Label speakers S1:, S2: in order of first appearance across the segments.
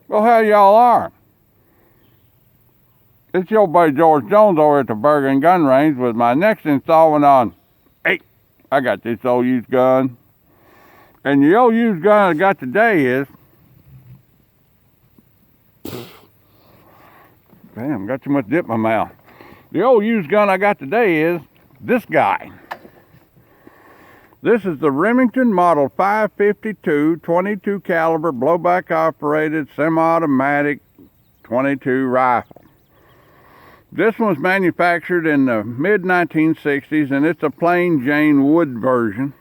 S1: Well, how y'all are? It's your buddy George Jones over at the Bergen Gun Range with my next installment on, hey, I got this old used gun. And the old used gun I got today is, damn, got too much dip in my mouth. The old used gun I got today is this guy. This is the Remington Model 552 22 caliber blowback operated semi-automatic 22 rifle. This one's manufactured in the mid 1960s and it's a plain Jane wood version.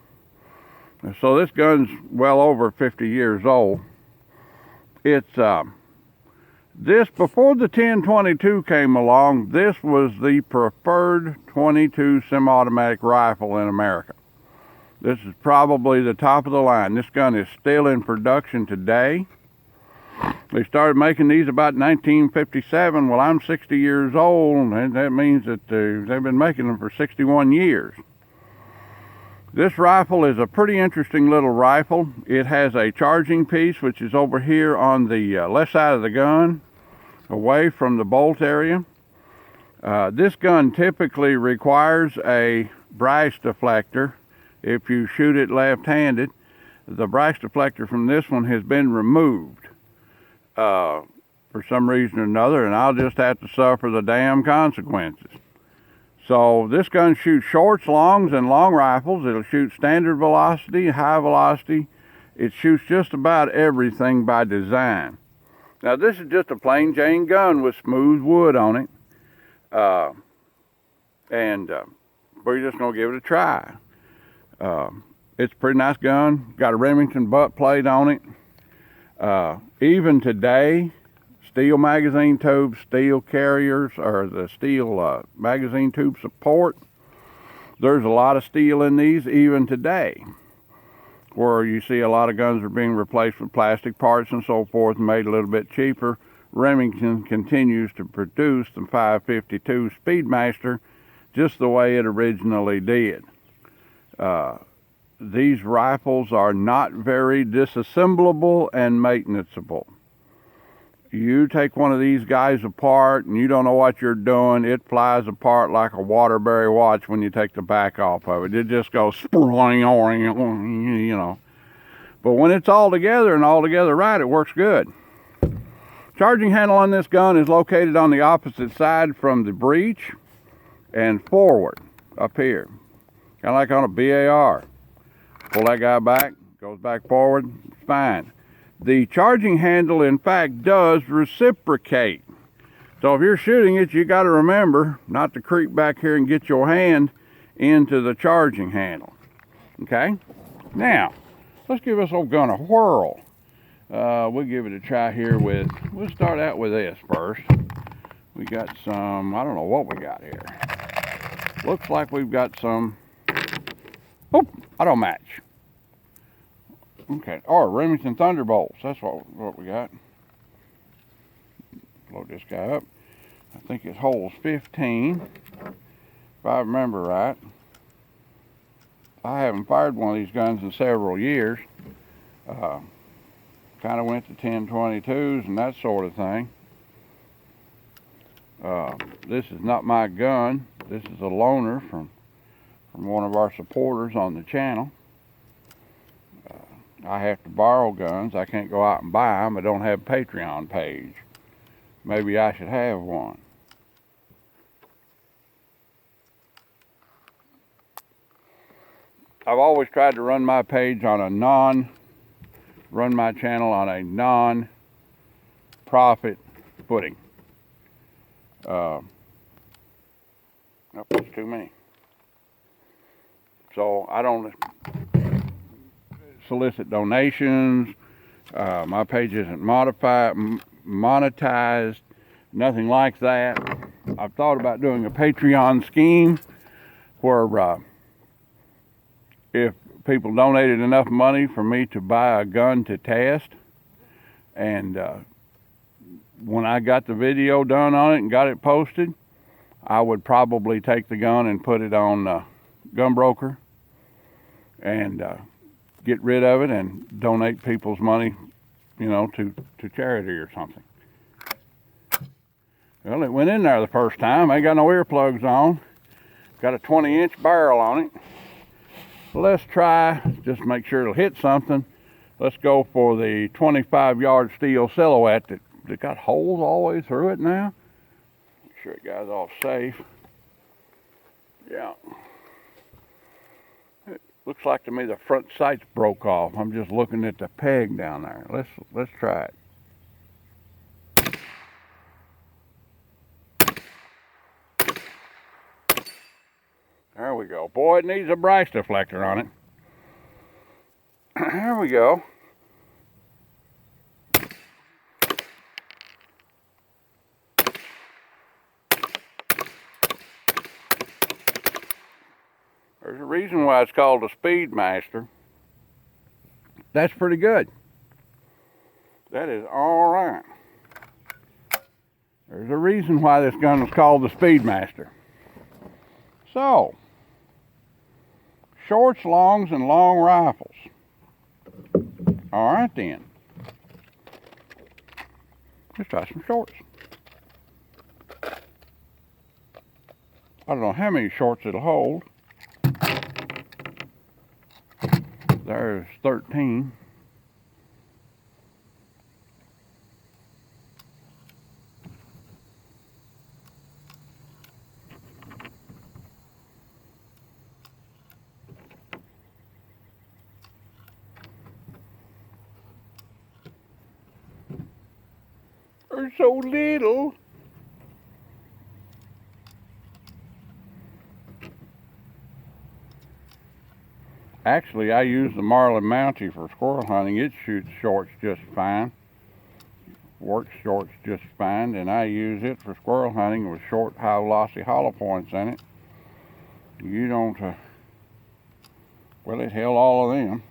S1: So this gun's well over 50 years old. It's this, before the 1022 came along, this was the preferred 22 semi-automatic rifle in America. This is probably the top of the line. This gun is still in production today. They started making these about 1957. Well, I'm 60 years old, and that means that they've been making them for 61 years. This rifle is a pretty interesting little rifle. It has a charging piece, which is over here on the left side of the gun, away from the bolt area. This gun typically requires a brass deflector. If you shoot it left-handed, the brass deflector from this one has been removed for some reason or another, and I'll just have to suffer the damn consequences. So this gun shoots shorts, longs, and long rifles. It'll shoot standard velocity, high velocity. It shoots just about everything by design. Now this is just a plain Jane gun with smooth wood on it. We're just gonna give it a try. It's a pretty nice gun. Got a Remington butt plate on it. Even today, steel magazine tubes, steel carriers, or the steel magazine tube support, there's a lot of steel in these even today, where you see a lot of guns are being replaced with plastic parts and so forth, made a little bit cheaper. Remington continues to produce the 552 Speedmaster just the way it originally did. These rifles are not very disassemblable and maintenanceable. You take one of these guys apart and you don't know what you're doing, it flies apart like a Waterbury watch when you take the back off of it. It just goes spring, you know. But when it's all together and all together right, it works good. Charging handle on this gun is located on the opposite side from the breech and forward up here, kind of like on a BAR. Pull that guy back, goes back forward, it's fine. The charging handle, in fact, does reciprocate. So if you're shooting it, you got to remember not to creep back here and get your hand into the charging handle. Okay? Now, let's give this old gun a whirl. We'll give it a try here with, we'll start out with this first. We got some, I don't know what we got here. Looks like we've got some, oh, auto match. Okay, or Remington Thunderbolts, that's what we got. Load this guy up. I think it holds 15, if I remember right. I haven't fired one of these guns in several years. Kind of went to 1022s and that sort of thing. This is not my gun. This is a loaner from one of our supporters on the channel. I have to borrow guns. I can't go out and buy them. I don't have a Patreon page. Maybe I should have one. I've always tried to run my page on a run my channel on a non-profit footing. Oh, that's too many. So I don't solicit donations. My page isn't monetized, nothing like that. I've thought about doing a Patreon scheme where if people donated enough money for me to buy a gun to test, and when I got the video done on it and got it posted, I would probably take the gun and put it on Gunbroker and get rid of it and donate people's money you know, to charity or something. Well, it went in there the first time. Ain't got no earplugs on. Got a 20-inch barrel on it. So let's try, just make sure it'll hit something. Let's go for the 25-yard steel silhouette that got holes all the way through it now. Make sure it got all safe. Yeah. It looks like to me the front sights broke off. I'm just looking at the peg down there. Let's try it. There we go. Boy, it needs a brass deflector on it. There we go. There's a reason why it's called a Speedmaster. That's pretty good. That is all right. There's a reason why this gun is called the Speedmaster. So, shorts, longs, and long rifles. All right then. Let's try some shorts. I don't know how many shorts it'll hold. There's 13. They're so little. Actually, I use the Marlin Mountie for squirrel hunting. It shoots shorts just fine. Works shorts just fine, and I use it for squirrel hunting with short, high velocity hollow points in it. You don't, well, it held all of them.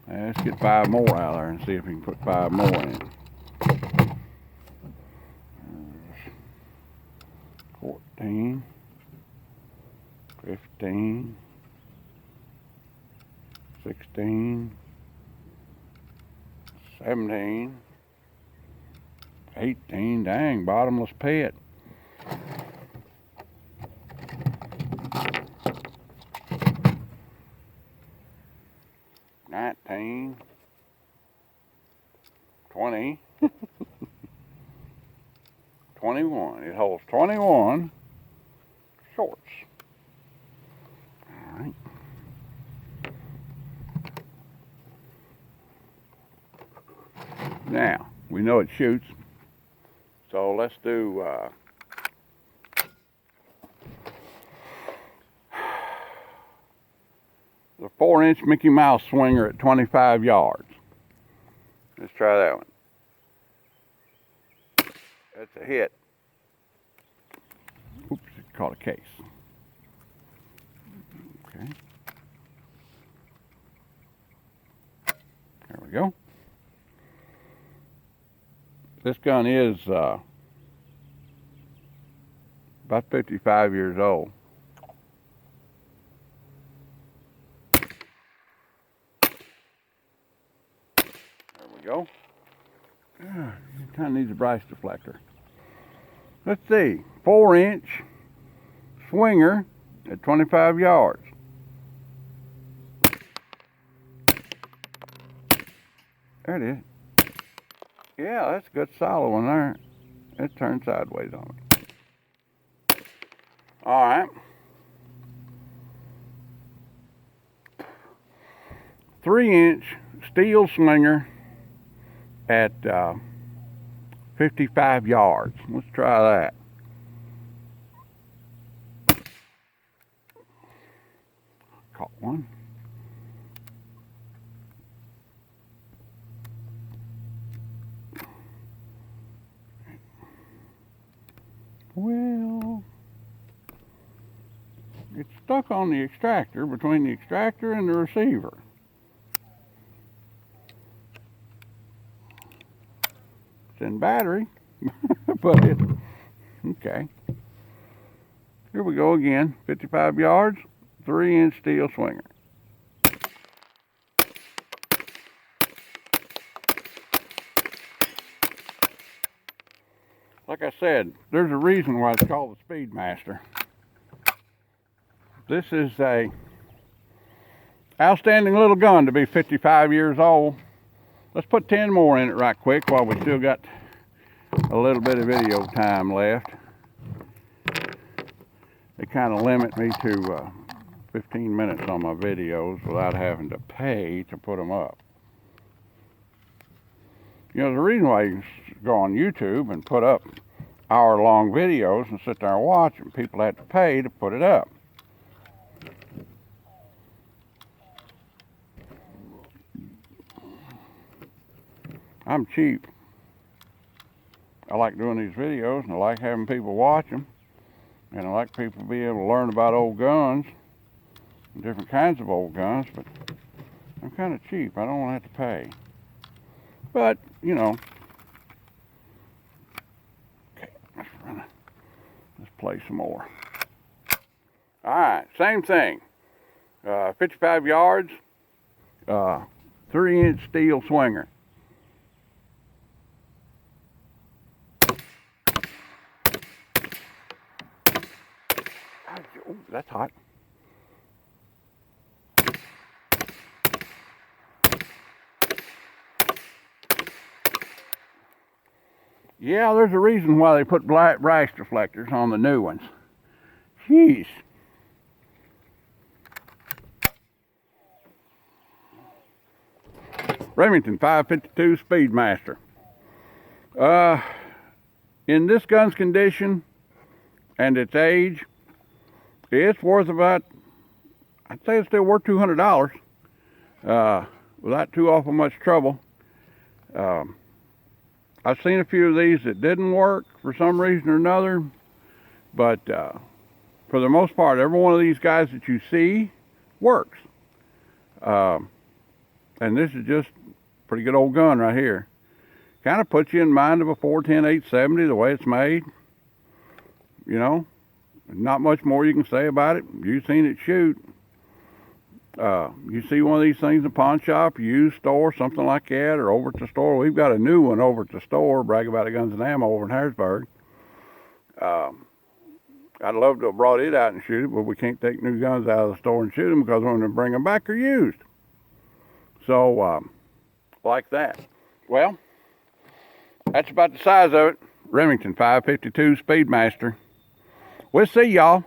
S1: Let's get 5 more out there and see if we can put 5 more in. 14, 15, 16, 17, 18, dang, bottomless pit. 19, 20, 21. It holds 21 shorts. All right. Now, we know it shoots, so let's do the 4-inch Mickey Mouse swinger at 25 yards. Let's try that one. That's a hit. Oops, it caught a case. Okay. There we go. This gun is about 55 years old. There we go. It kind of needs a brass deflector. Let's see, 4-inch swinger at 25 yards. There it is. Yeah, that's a good solid one there. It turned sideways on me. All right. 3-inch steel slinger at 55 yards. Let's try that. Caught one. Well, it's stuck on the extractor, between the extractor and the receiver. It's in battery, but it, okay. Here we go again, 55 yards, 3-inch steel swinger. Like I said, there's a reason why it's called the Speedmaster. This is a outstanding little gun to be 55 years old. Let's put 10 more in it right quick while we still got a little bit of video time left. They kind of limit me to 15 minutes on my videos without having to pay to put them up. You know, the reason why you go on YouTube and put up hour-long videos and sit there and watch them, people have to pay to put it up. I'm cheap. I like doing these videos, and I like having people watch them, and I like people to be able to learn about old guns, and different kinds of old guns, but I'm kind of cheap. I don't want to have to pay. But, you know, okay, let's play some more. All right, same thing. 55 yards, 3-inch steel swinger. Oh, that's hot. Yeah, there's a reason why they put black brass reflectors on the new ones. Jeez. Remington 552 Speedmaster. In this gun's condition and its age, it's worth about, I'd say it's still worth $200 without too awful much trouble. I've seen a few of these that didn't work for some reason or another, but for the most part, every one of these guys that you see works. And this is just a pretty good old gun right here. Kind of puts you in mind of a 410-870, the way it's made. You know, not much more you can say about it. You've seen it shoot. You see one of these things in a pawn shop, used store, something like that, or over at the store. We've got a new one over at the store, Brag About It Guns and Ammo over in Harrisburg. I'd love to have brought it out and shoot it, but we can't take new guns out of the store and shoot them because when they bring them back, they're used. So, like that. Well, that's about the size of it. Remington 552 Speedmaster. We'll see y'all.